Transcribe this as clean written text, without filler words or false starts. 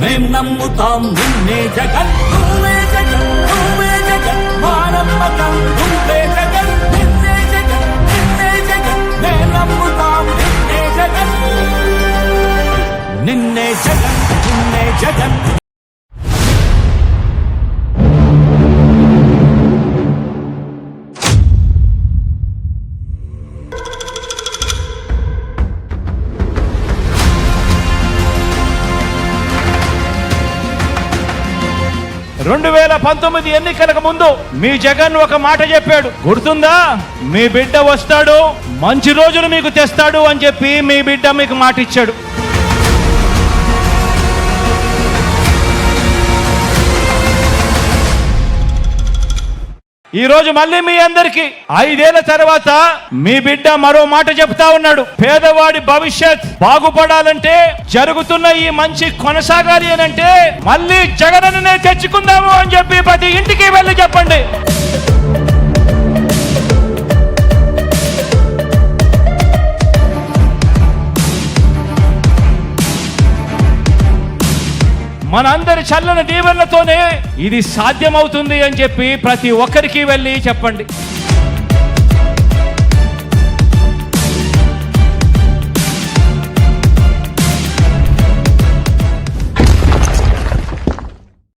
మేం నమ్ముతాం నిన్నే జగన్, నువ్వే జగన్, నువ్వే జగన్, మా నమ్మకం నువ్వే జగన్, నిన్నే జగన్, నిన్నే జగన్, మేం నమ్ముతాం నిన్నే జగన్, నిన్నే జగన్, నిన్నే జగన్. ఎన్నికలకు ముందు మీ జగన్ ఒక మాట చెప్పాడు, గుర్తుందా? మీ బిడ్డ వస్తాడు, మంచి రోజులు మీకు తెస్తాడు అని చెప్పి మీ బిడ్డ మీకు మాట ఇచ్చాడు. ఈ రోజు మళ్ళీ మీ అందరికి 5 ఏళ్ల తర్వాత మీ బిడ్డ మరో మాట చెప్తా ఉన్నాడు. పేదవాడి భవిష్యత్ బాగుపడాలంటే, జరుగుతున్న ఈ మంచి కొనసాగాలి అని అంటే మళ్ళీ జగనన్నే తెచ్చుకుందాము అని చెప్పి ప్రతి ఇంటికి వెళ్ళి చెప్పండి. మనందరి చల్లని దీవెనలతోనే ఇది సాధ్యమవుతుంది అని చెప్పి ప్రతి ఒక్కరికి వెళ్ళి చెప్పండి.